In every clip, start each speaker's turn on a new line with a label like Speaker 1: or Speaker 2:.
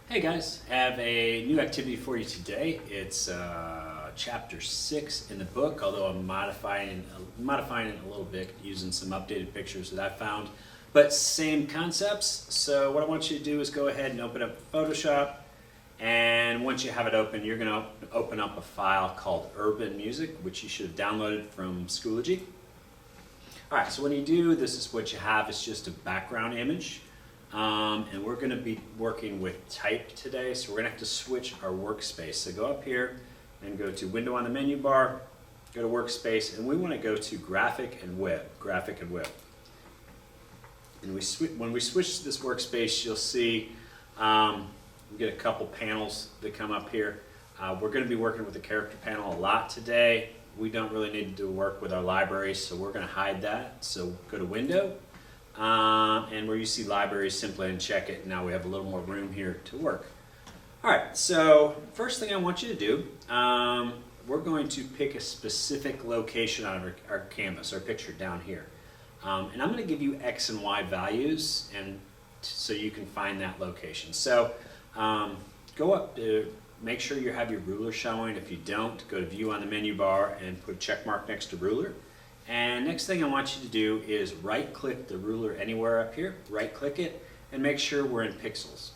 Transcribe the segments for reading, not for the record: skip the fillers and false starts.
Speaker 1: Hey guys, I have a new activity for you today. It's chapter 6 in the book, although I'm modifying it a little bit using some updated pictures that I found, but same concepts. So what I want you to do is go ahead and open up Photoshop, and once you have it open, you're going to open up a file called Urban Music, which you should have downloaded from Schoology. Alright, so when you do, this is what you have. It's just a background image. And we're going to be working with type today, so we're going to have to switch our workspace. So go up here and go to Window on the menu bar, go to Workspace, and we want to go to Graphic and Web. And when we switch to this workspace, you'll see we get a couple panels that come up here. We're going to be working with the character panel a lot today. We don't really need to work with our libraries, so we're going to hide that. So go to Window. And where you see libraries, simply uncheck it. Now we have a little more room here to work. Alright, so first thing I want you to do, we're going to pick a specific location on our canvas, our picture down here. And I'm going to give you X and Y values and so you can find that location. So go up to, make sure you have your ruler showing. If you don't, go to View on the menu bar and put a check mark next to ruler. And next thing I want you to do is right-click the ruler anywhere up here, right-click it, and make sure we're in pixels.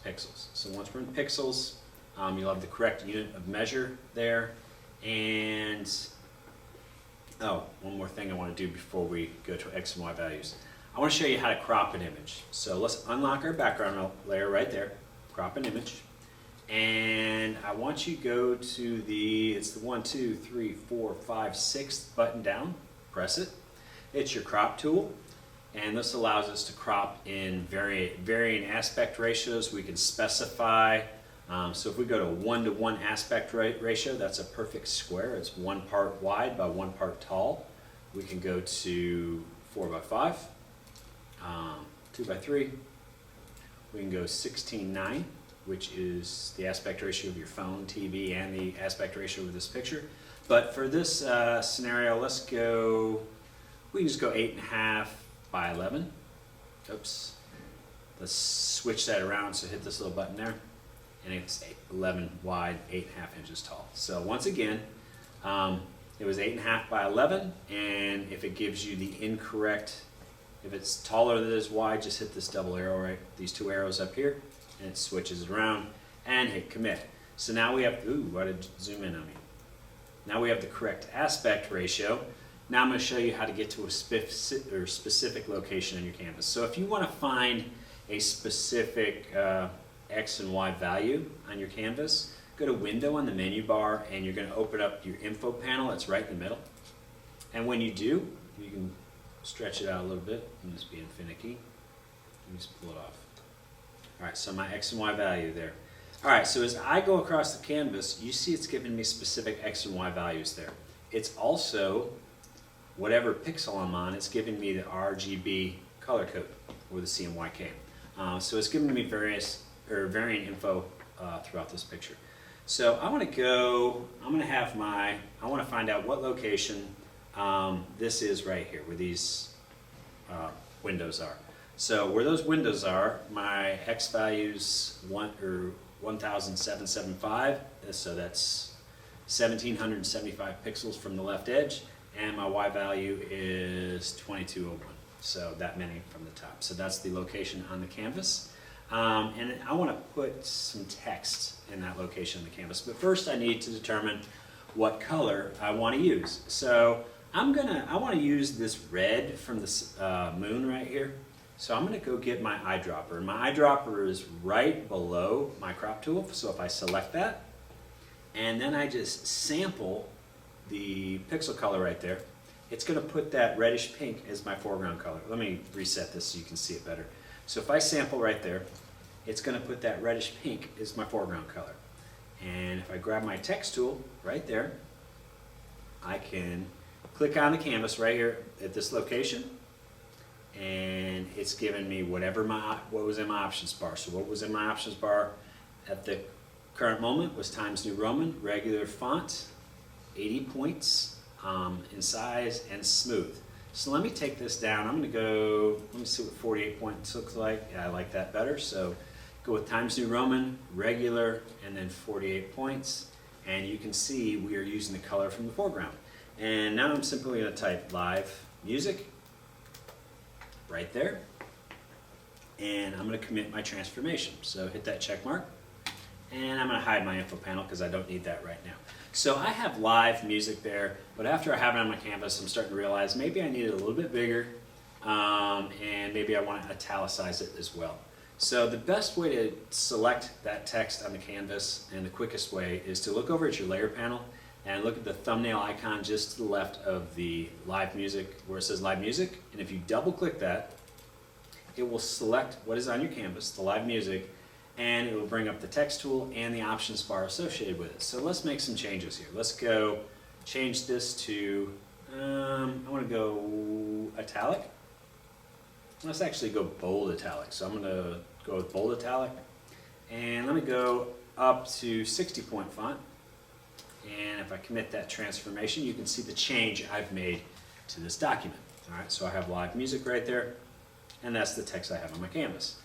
Speaker 1: So once we're in pixels, you'll have the correct unit of measure there. And, oh, one more thing I want to do before we go to X and Y values. I want to show you how to crop an image. So let's unlock our background layer right there, crop an image. And I want you to go to it's the 1, 2, 3, 4, 5, 6th button down. Press it. It's your crop tool, and this allows us to crop in varying aspect ratios. We can specify, so if we go to 1:1 aspect ratio, that's a perfect square. It's 1 part wide by 1 part tall. We can go to 4:5, 2:3. We can go 16:9, which is the aspect ratio of your phone, TV, and the aspect ratio of this picture. But for this scenario, we can just go 8.5 by 11. Oops. Let's switch that around, so hit this little button there. And it's 11 wide, 8.5 inches tall. So once again, it was 8.5 by 11, and if it gives you the incorrect, if it's taller than it is wide, just hit this double arrow, right? These 2 arrows up here, and it switches it around, and hit commit. So now we have, ooh, why did it zoom in on me? Now we have the correct aspect ratio. Now I'm going to show you how to get to a specific location in your canvas. So if you want to find a specific X and Y value on your canvas, go to Window on the menu bar, and you're going to open up your info panel. It's right in the middle. And when you do, you can stretch it out a little bit. I'm just being finicky. Let me just pull it off. All right, so my X and Y value there. All right, so as I go across the canvas, you see it's giving me specific X and Y values there. It's also, whatever pixel I'm on, it's giving me the RGB color code, or the CMYK. So it's giving me varying info throughout this picture. So I want to find out what location this is right here, where these windows are. So where those windows are, my X value's 1775, so that's 1775 pixels from the left edge, and my Y value is 2201, so that many from the top. So that's the location on the canvas, and I want to put some text in that location on the canvas, but first I need to determine what color I want to use. So I want to use this red from the moon right here. So I'm going to go get my eyedropper, and my eyedropper is right below my crop tool. So if I select that, and then I just sample the pixel color right there, it's going to put that reddish pink as my foreground color. Let me reset this so you can see it better. So if I sample right there, it's going to put that reddish pink as my foreground color. And if I grab my text tool right there, I can click on the canvas right here at this location, and it's given me what was in my options bar. So what was in my options bar at the current moment was Times New Roman, regular font, 80 points in size, and smooth. So let me take this down. I'm going to go, let me see what 48 points looks like. Yeah, I like that better. So Go with Times New Roman, regular, and then 48 points. And you can see we are using the color from the foreground. And now I'm simply going to type live music right there. And I'm going to commit my transformation. So hit that check mark. And I'm going to hide my info panel because I don't need that right now. So I have live music there, but after I have it on my canvas, I'm starting to realize maybe I need it a little bit bigger, and maybe I want to italicize it as well. So the best way to select that text on the canvas, and the quickest way, is to look over at your layer panel and look at the thumbnail icon just to the left of the live music, where it says live music. And if you double click that, it will select what is on your canvas, the live music, and it will bring up the text tool and the options bar associated with it. So let's make some changes here. Let's go change this to, I want to go italic. Let's actually go bold italic. So I'm going to go with bold italic. And let me go up to 60-point font. And if I commit that transformation, you can see the change I've made to this document. All right, so I have live music right there, and that's the text I have on my canvas.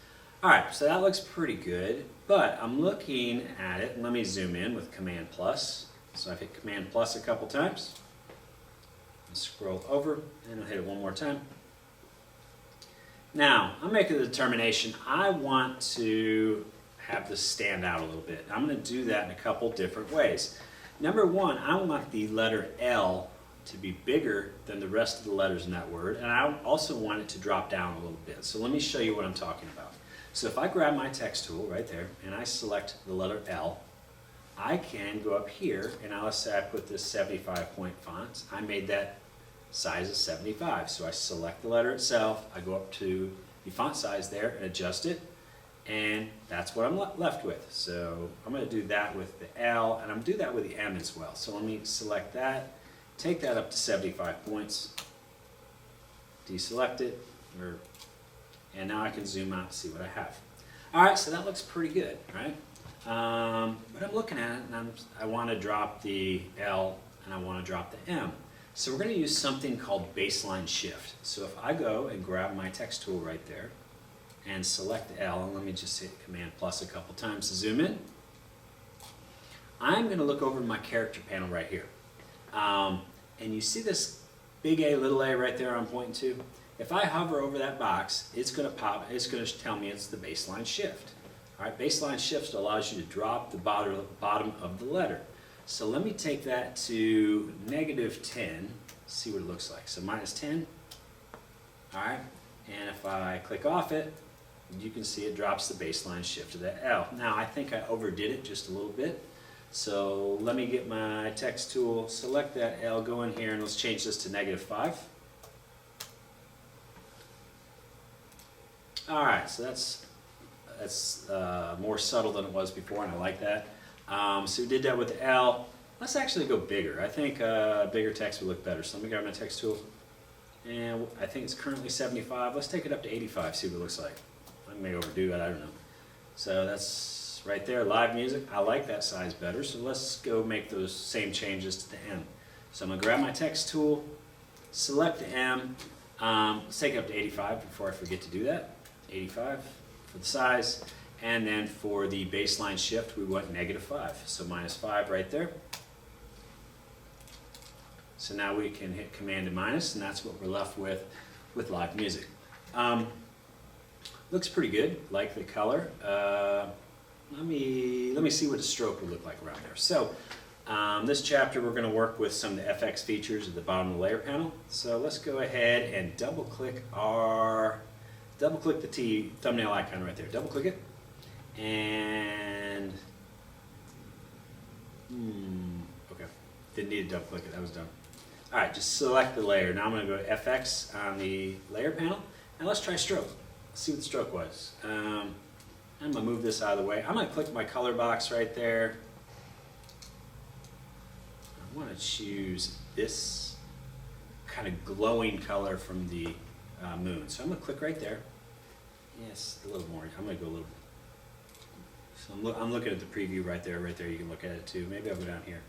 Speaker 1: All right, so that looks pretty good, but I'm looking at it, and let me zoom in with Command plus. So I've hit Command plus a couple times. I'll scroll over, and I'll hit it one more time. Now, I'm making the determination I want to have this stand out a little bit. I'm going to do that in a couple different ways. Number one, I want the letter L to be bigger than the rest of the letters in that word, and I also want it to drop down a little bit. So let me show you what I'm talking about. So if I grab my text tool right there and I select the letter L, I can go up here, and let's say I put this 75-point font. I made that size of 75. So I select the letter itself, I go up to the font size there and adjust it, and that's what I'm left with. So I'm going to do that with the L, and I'm going to do that with the M as well. So let me select that, take that up to 75 points, deselect it, and now I can zoom out to see what I have. All right, so that looks pretty good, right? But I'm looking at it, and I want to drop the L, and I want to drop the M. So we're going to use something called baseline shift. So if I go and grab my text tool right there and select L, and let me just hit Command plus a couple times to zoom in, I'm going to look over my character panel right here. And you see this big A, little a right there I'm pointing to? If I hover over that box, it's going to pop, it's going to tell me it's the baseline shift. All right, baseline shift allows you to drop the bottom of the letter. So let me take that to -10, see what it looks like. So -10, all right, and if I click off it, you can see it drops the baseline shift to that L. Now I think I overdid it just a little bit. So let me get my text tool, select that L, go in here, and let's change this to -5. All right, so that's more subtle than it was before, and I like that. So we did that with the L. Let's actually go bigger. I think bigger text would look better. So let me grab my text tool, and I think it's currently 75. Let's take it up to 85, see what it looks like. I may overdo it, I don't know. So that's right there, live music. I like that size better, so let's go make those same changes to the M. So I'm going to grab my text tool, select the M. Let's take it up to 85 before I forget to do that. 85 for the size, and then for the baseline shift we want -5, so -5 right there. So now we can hit Command and minus, and that's what we're left with live music. Looks pretty good, like the color. Let me see what a stroke would look like around there. So this chapter we're going to work with some of the FX features at the bottom of the layer panel. So let's go ahead and double click the thumbnail icon right there. Double click it, and okay, didn't need to double click it. That was done. All right, just select the layer. Now I'm going to go to FX on the layer panel, and let's try stroke. Let's see what the stroke was. I'm going to move this out of the way. I'm going to click my color box right there. I want to choose this kind of glowing color from the moon. So I'm going to click right there. Yes, a little more. I'm going to go a little. So I'm looking at the preview right there. Right there, you can look at it too. Maybe I'll go down here.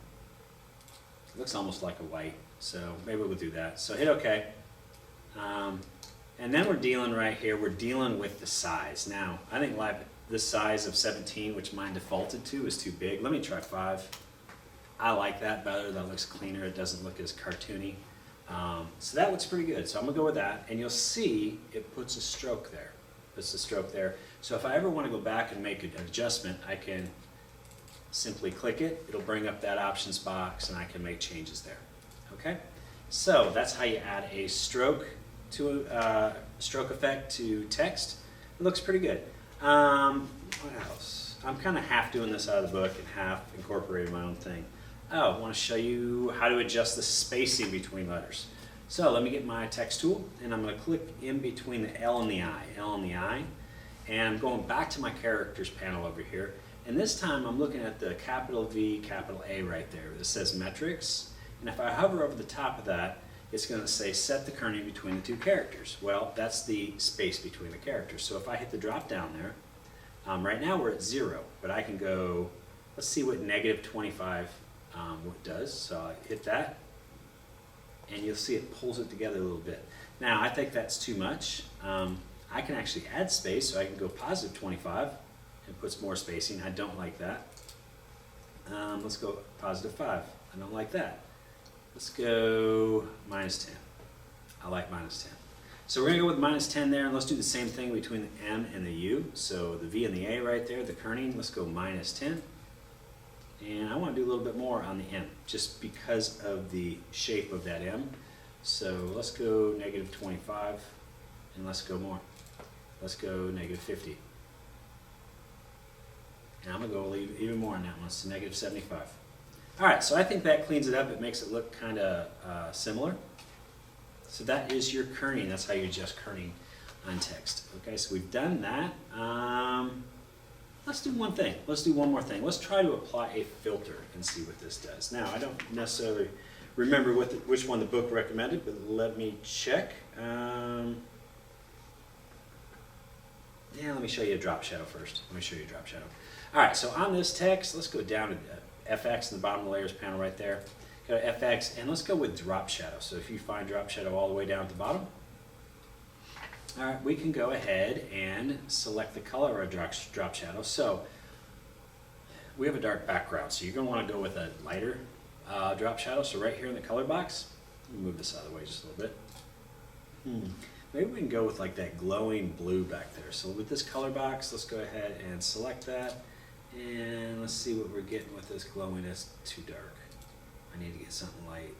Speaker 1: It looks almost like a white, so maybe we'll do that. So hit OK. And then we're dealing right here. We're dealing with the size. Now, I think the size of 17, which mine defaulted to, is too big. Let me try 5. I like that better. That looks cleaner. It doesn't look as cartoony. So that looks pretty good. So I'm gonna go with that, and you'll see it puts a stroke there. Puts a stroke there. So if I ever want to go back and make an adjustment, I can simply click it. It'll bring up that options box, and I can make changes there. Okay. So that's how you add a stroke to stroke effect to text. It looks pretty good. What else? I'm kind of half doing this out of the book and half incorporating my own thing. Oh, I want to show you how to adjust the spacing between letters. So let me get my text tool, and I'm going to click in between the L and the I, L and the I, and I'm going back to my characters panel over here. And this time I'm looking at the capital V, capital A right there. It says metrics. And if I hover over the top of that, it's going to say set the kerning between the two characters. Well, that's the space between the characters. So if I hit the drop down there, right now we're at 0, but I can go, let's see what -25 what does. So I hit that, and you'll see it pulls it together a little bit. Now, I think that's too much. I can actually add space, so I can go +25. It puts more spacing. I don't like that. Let's go +5. I don't like that. Let's go -10. I like -10. So we're going to go with -10 there, and let's do the same thing between the M and the U. So the V and the A right there, the kerning, let's go -10. And I want to do a little bit more on the M, just because of the shape of that M. So let's go -25, and let's go more. Let's go -50. And I'm going to go even more on that one, so -75. All right, so I think that cleans it up. It makes it look kind of similar. So that is your kerning. That's how you adjust kerning on text. Okay, so we've done that. Let's do one thing. Let's do one more thing. Let's try to apply a filter and see what this does. Now, I don't necessarily remember which one the book recommended, but let me check. Yeah, let me show you a drop shadow first. Let me show you a drop shadow. All right, so on this text, let's go down to FX in the bottom of the layers panel right there. Go to FX, and let's go with drop shadow. So if you find drop shadow all the way down at the bottom, all right, we can go ahead and select the color of our drop shadow. So we have a dark background, so you're going to want to go with a lighter drop shadow. So right here in the color box, let me move this out of the way just a little bit. Maybe we can go with like that glowing blue back there. So with this color box, let's go ahead and select that. And let's see what we're getting with this glowing. It's too dark. I need to get something light.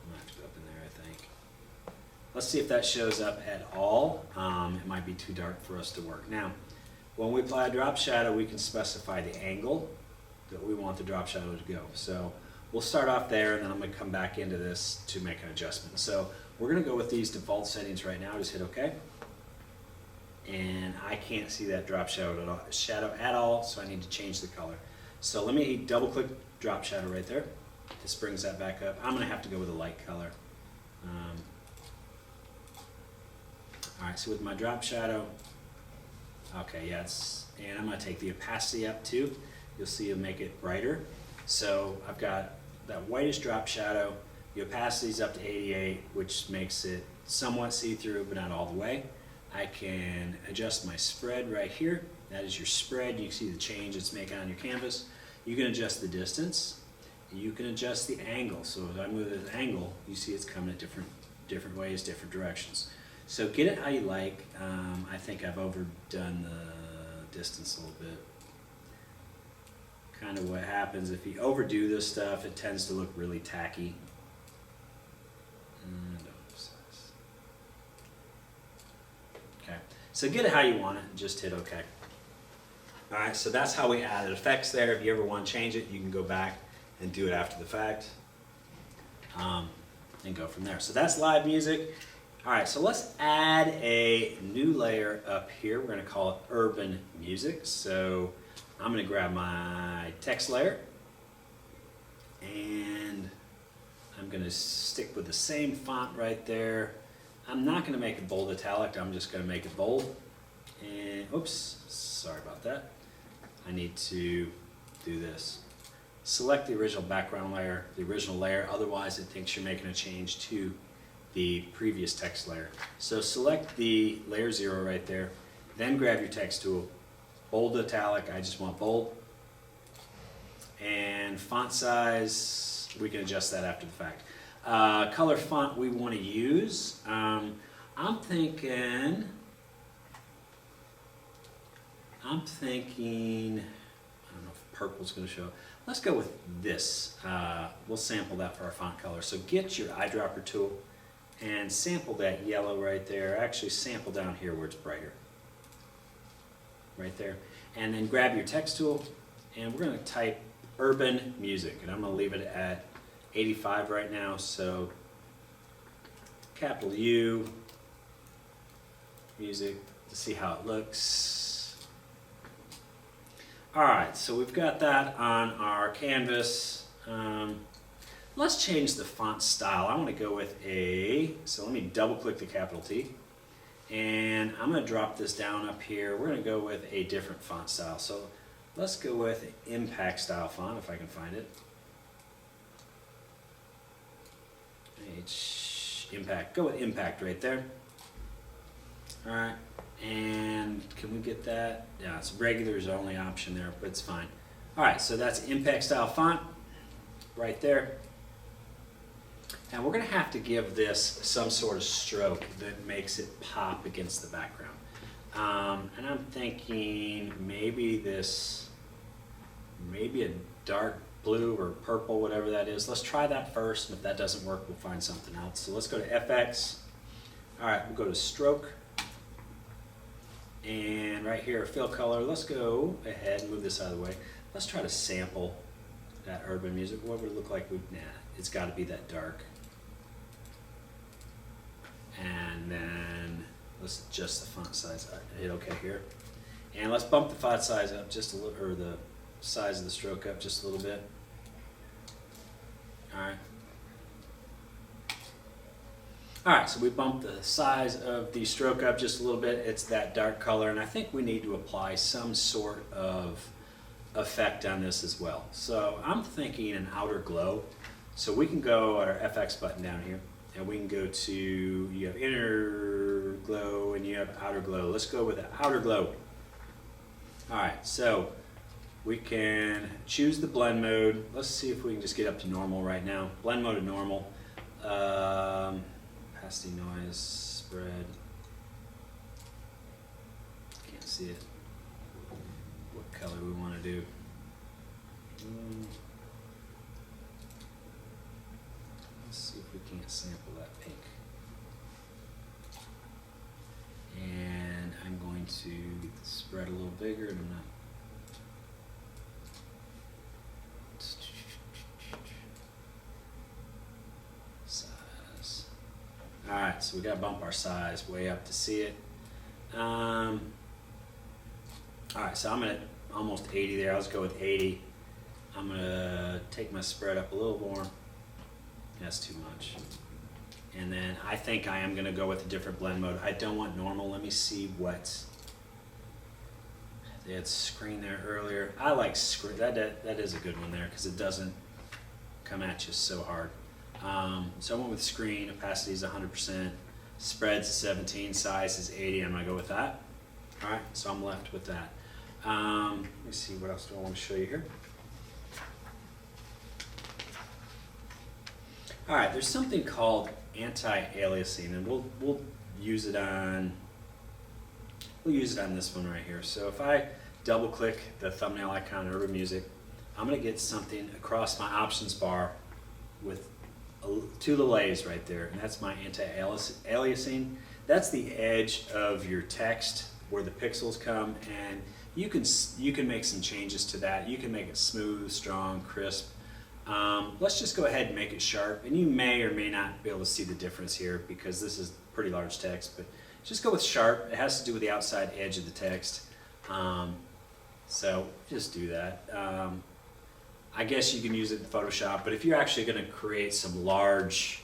Speaker 1: I'm going to have to go up in there, I think. Let's see if that shows up at all. It might be too dark for us to work. Now, when we apply a drop shadow, we can specify the angle that we want the drop shadow to go. So we'll start off there, and then I'm going to come back into this to make an adjustment. So we're going to go with these default settings right now. Just hit OK. And I can't see that drop shadow at all, so I need to change the color. So let me double click drop shadow right there. This brings that back up. I'm going to have to go with a light color. All right, so with my drop shadow, okay, yeah, and I'm going to take the opacity up too. You'll see it'll make it brighter. So I've got that whitish drop shadow. The opacity's up to 88, which makes it somewhat see-through, but not all the way. I can adjust my spread right here. That is your spread. You can see the change it's making on your canvas. You can adjust the distance. You can adjust the angle. So as I move this angle, you see it's coming at different ways, different directions. So get it how you like. I think I've overdone the distance a little bit. Kind of what happens if you overdo this stuff, it tends to look really tacky. Okay, so get it how you want it, and just hit OK. All right, so that's how we added effects there. If you ever want to change it, you can go back and do it after the fact, and go from there. So that's live music. All right, so let's add a new layer up here. We're going to call it Urban Music. So I'm going to grab my text layer, and I'm going to stick with the same font right there. I'm not going to make it bold italic. I'm just going to make it bold. And oops, sorry about that. I need to do this. Select the original background layer, the original layer. Otherwise, it thinks you're making a change to the previous text layer. So select the layer 0 right there. Then grab your text tool, bold italic, I just want bold. And font size, we can adjust that after the fact. Color font we want to use, I'm thinking, I don't know if purple's going to show. Let's go with this. We'll sample that for our font color. So get your eyedropper tool and sample that yellow right there. Actually sample down here where it's brighter. Right there. And then grab your text tool and we're going to type urban music. And I'm going to leave it at 85 right now. So capital U, music, to see how it looks. Alright, so we've got that on our canvas. Let's change the font style. I want to go with so let me double click the capital T. And I'm going to drop this down up here. We're going to go with a different font style. So let's go with an impact style font if I can find it. Impact. Go with impact right there. Alright. And can we get that? Yeah, it's regular is the only option there, but it's fine. Alright, so that's impact style font right there. And we're going to have to give this some sort of stroke that makes it pop against the background. And I'm thinking maybe a dark blue or purple, whatever that is. Let's try that first, and if that doesn't work, we'll find something else. So let's go to FX. Alright, we'll go to stroke. And right here, fill color, let's go ahead and move this out of the way. Let's try to sample that urban music. What would it look like? Nah, it's got to be that dark. And then let's adjust the font size. Hit OK here. And let's bump the font size up just a little, or the size of the stroke up just a little bit. Alright. Alright, so we bumped the size of the stroke up just a little bit. It's that dark color, and I think we need to apply some sort of effect on this as well. So I'm thinking an outer glow. So we can go at our FX button down here, and we can go to, you have inner glow and you have outer glow. Let's go with the outer glow. Alright, so we can choose the blend mode. Let's see if we can just get up to normal right now. Blend mode to normal. Opacity, noise, spread. Can't see it. What color we want to do. Let's see if we can't sample that pink. And I'm going to get the spread a little bigger, and I'm not. Alright, so we got to bump our size way up to see it. Alright, so I'm at almost 80 there. Let's go with 80. I'm going to take my spread up a little more. That's too much. And then I think I am going to go with a different blend mode. I don't want normal. Let me see what... They had screen there earlier. I like screen. That is a good one there because it doesn't come at you so hard. So I went with screen, opacity is 100%, spreads 17, size is 80, I'm going to go with that. Alright, so I'm left with that. Let me see, what else do I want to show you here? Alright, there's something called AntiAliasing, and we'll use it on this one right here. So if I double click the thumbnail icon in Urban Music, I'm going to get something across my options bar with two little A's right there, and that's my anti-aliasing. That's the edge of your text where the pixels come, and you can make some changes to that. You can make it smooth, strong, crisp. Let's just go ahead and make it sharp, and you may or may not be able to see the difference here because this is pretty large text, but just go with sharp. It has to do with the outside edge of the text. So just do that. I guess you can use it in Photoshop, but if you're actually going to create some large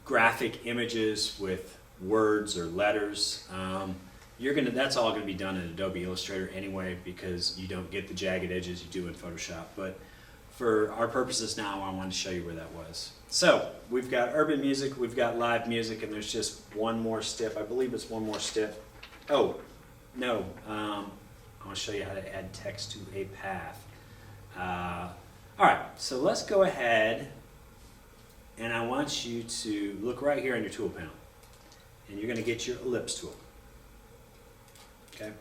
Speaker 1: graphic images with words or letters, that's all going to be done in Adobe Illustrator anyway because you don't get the jagged edges you do in Photoshop. But for our purposes now, I wanted to show you where that was. So we've got urban music, we've got live music, and there's just one more step. I believe it's one more step. Oh, No, I want to show you how to add text to a path. All right, so let's go ahead, and I want you to look right here on your tool panel, and you're going to get your ellipse tool. Okay.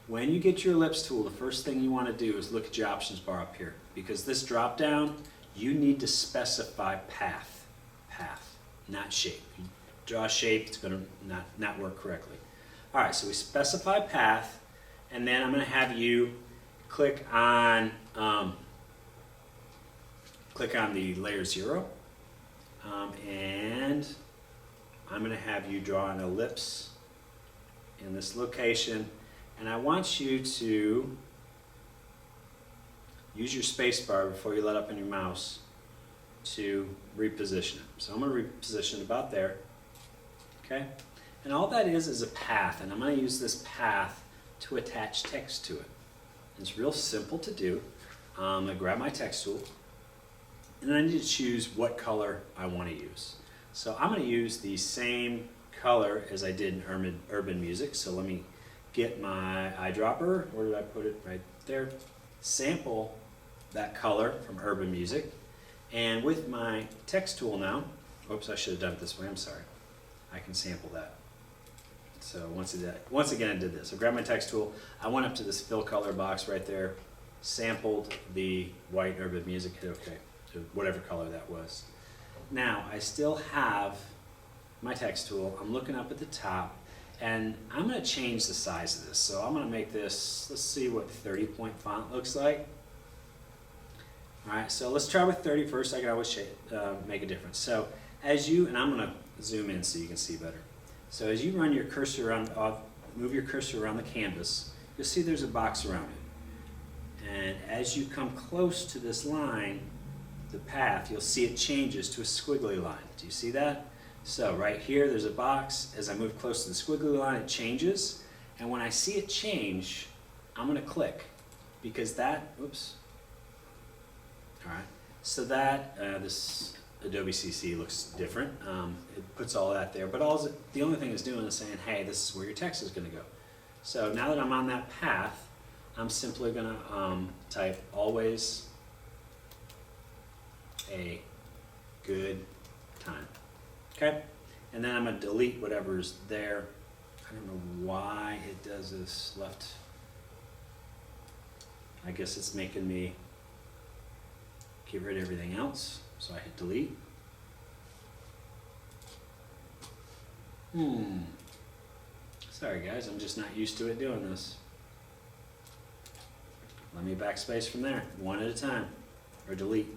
Speaker 1: When you get your ellipse tool, the first thing you want to do is look at your options bar up here, because this drop down, you need to specify path, not shape. You draw a shape, it's going to not work correctly. All right, so we specify path, and then I'm going to have you click on the layer 0, and I'm going to have you draw an ellipse in this location, and I want you to use your space bar before you let up on your mouse to reposition it. So I'm going to reposition it about there. Okay? And all that is a path, and I'm going to use this path to attach text to it. It's real simple to do. I'm going to grab my text tool, and I need to choose what color I want to use. So I'm going to use the same color as I did in urban music. So let me get my eyedropper. Where did I put it? Right there. Sample that color from urban music. And with my text tool now, oops, I should have done it this way, I'm sorry. I can sample that. So once again I did this. I grabbed my text tool, I went up to this fill color box right there, sampled the white urban music, hit OK, to whatever color that was. Now I still have my text tool, I'm looking up at the top, and I'm going to change the size of this. So I'm going to make this, let's see what 30-point font looks like. Alright, so let's try with 30 first. I can always make a difference. So as you, and I'm going to zoom in so you can see better. So as you run your cursor around, move your cursor around the canvas, you'll see there's a box around it. And as you come close to this line, the path, you'll see it changes to a squiggly line. Do you see that? So right here, there's a box. As I move close to the squiggly line, it changes. And when I see it change, I'm going to click, because that, oops. All right, so that, this Adobe CC looks different. It puts all that there, but the only thing it's doing is saying, hey, this is where your text is going to go. So now that I'm on that path, I'm simply going to type always a good time. Okay, and then I'm going to delete whatever's there. I don't know why it does this left. I guess it's making me get rid of everything else. So I hit delete. Sorry guys, I'm just not used to it doing this. Let me backspace from there, one at a time, or delete.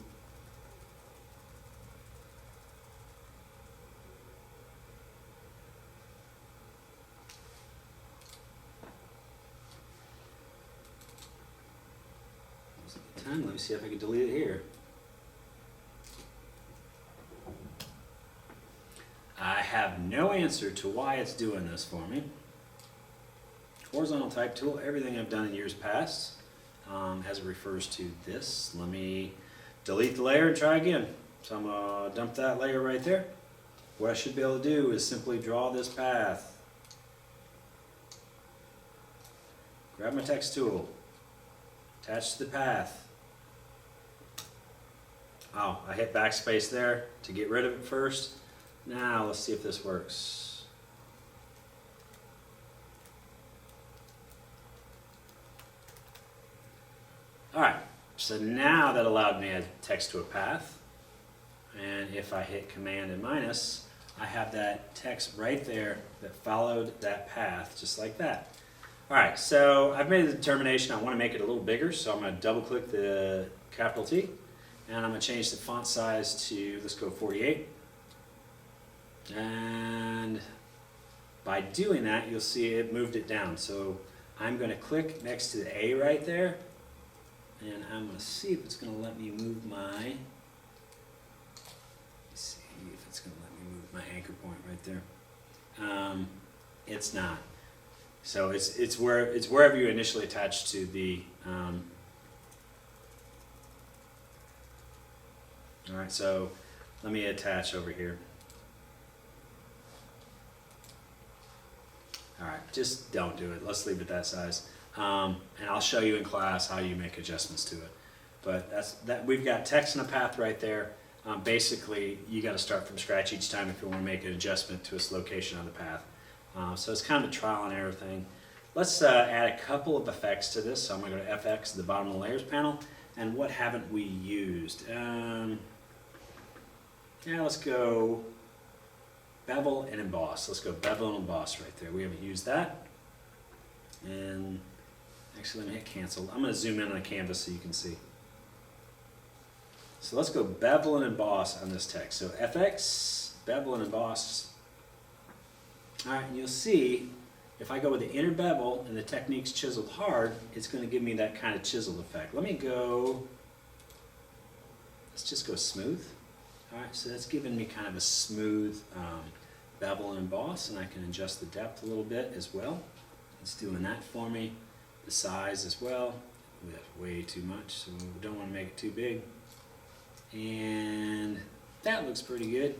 Speaker 1: Let me see if I can delete it here. I have no answer to why it's doing this for me. Horizontal type tool, everything I've done in years past as it refers to this. Let me delete the layer and try again. So I'm going to dump that layer right there. What I should be able to do is simply draw this path. Grab my text tool, attach to the path. Oh, I hit backspace there to get rid of it first. Now let's see if this works. Alright, so now that allowed me to add text to a path. And if I hit Command and minus, I have that text right there that followed that path, just like that. Alright, so I've made the determination I want to make it a little bigger, so I'm going to double click the capital T. And I'm going to change the font size to, let's go 48. And by doing that, you'll see it moved it down. So I'm going to click next to the A right there. And I'm going to see if it's going to let me move my, let's see if it's going to let me move my anchor point right there. It's not. So it's wherever you initially attach to the, all right, so let me attach over here. All right, just don't do it. Let's leave it that size. And I'll show you in class how you make adjustments to it. But we've got text and a path right there. Basically, you got to start from scratch each time if you want to make an adjustment to its location on the path. So it's kind of a trial and error thing. Let's add a couple of effects to this. So I'm going to go to FX at the bottom of the layers panel. And what haven't we used? Yeah, let's go bevel and emboss. Let's go bevel and emboss right there. We haven't used that. And actually, let me hit cancel. I'm going to zoom in on the canvas so you can see. So let's go bevel and emboss on this text. So FX, bevel and emboss. All right, and you'll see if I go with the inner bevel and the technique's chiseled hard, it's going to give me that kind of chiseled effect. Let me go, let's just go smooth. All right, so that's giving me kind of a smooth bevel and emboss, and I can adjust the depth a little bit as well. It's doing that for me. The size as well. That's way too much, so we don't want to make it too big. And that looks pretty good.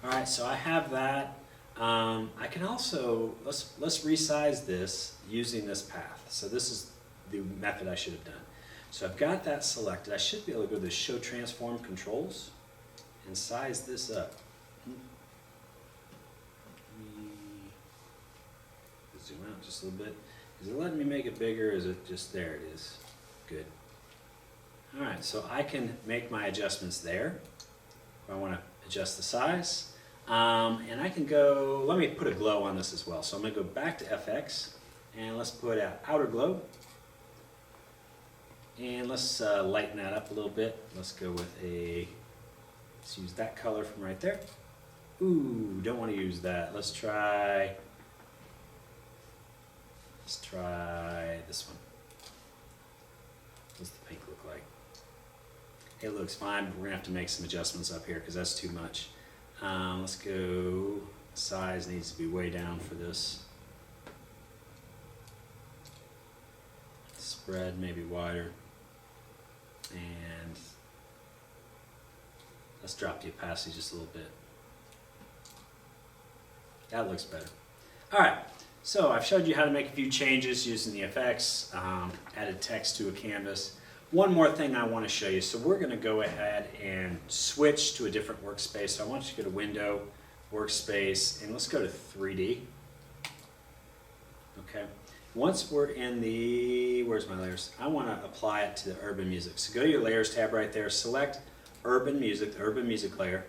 Speaker 1: All right, so I have that. I can also, let's resize this using this path. So this is the method I should have done. So I've got that selected. I should be able to go to the Show Transform Controls and size this up. Zoom out just a little bit. Is it letting me make it bigger, or is it just, there it is. Good. All right, so I can make my adjustments there. I want to adjust the size. And I can go, let me put a glow on this as well. So I'm going to go back to FX, and let's put an outer glow. And let's lighten that up a little bit. Let's go with let's use that color from right there. Ooh, don't want to use that. Let's try this one. What's the pink look like? It looks fine, but we're going to have to make some adjustments up here because that's too much. Let's go, size needs to be way down for this. Spread maybe wider. And let's drop the opacity just a little bit. That looks better. All right, so I've showed you how to make a few changes using the effects, added text to a canvas. One more thing I want to show you. So we're going to go ahead and switch to a different workspace. So I want you to go to Window, Workspace, and let's go to 3D. Okay. Once we're in the, where's my layers? I want to apply it to the urban music. So go to your Layers tab right there, select Urban Music, the Urban Music layer,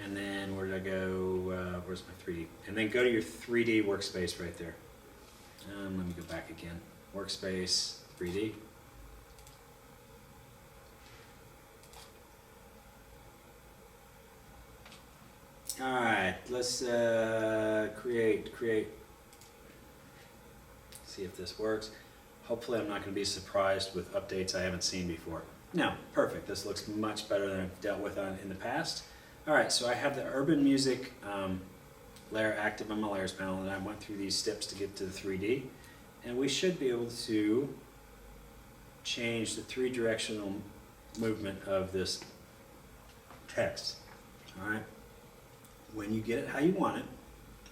Speaker 1: and then where did I go? Where's my 3D? And then go to your 3D workspace right there. Let me go back again. Workspace, 3D. All right, let's create. See if this works. Hopefully I'm not going to be surprised with updates I haven't seen before. No, perfect. This looks much better than I've dealt with in the past. All right, so I have the urban music layer active on my layers panel, and I went through these steps to get to the 3D. And we should be able to change the 3-directional movement of this text. All right. When you get it how you want it,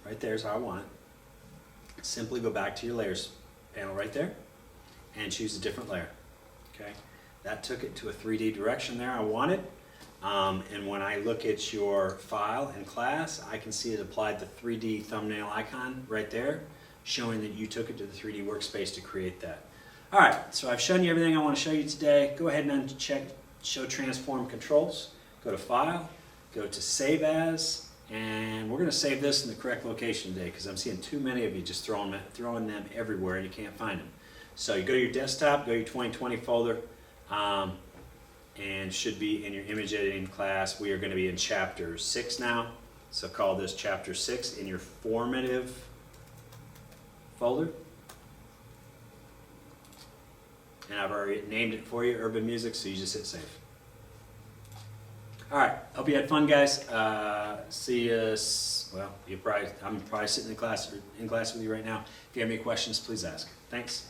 Speaker 1: right there is how I want it, simply go back to your layers panel right there and choose a different layer. Okay, that took it to a 3D direction there I wanted. And when I look at your file in class, I can see it applied the 3D thumbnail icon right there, showing that you took it to the 3D workspace to create that. All right, so I've shown you everything I want to show you today. Go ahead and uncheck Show Transform Controls. Go to File, go to Save As. And we're going to save this in the correct location today because I'm seeing too many of you just throwing them everywhere and you can't find them. So you go to your desktop, go to your 2020 folder, and should be in your image editing class. We are going to be in Chapter 6 now. So call this Chapter 6 in your formative folder. And I've already named it for you, Urban Music, so you just hit Save. All right, hope you had fun, guys. See you. Well, I'm probably sitting in class with you right now. If you have any questions, please ask. Thanks.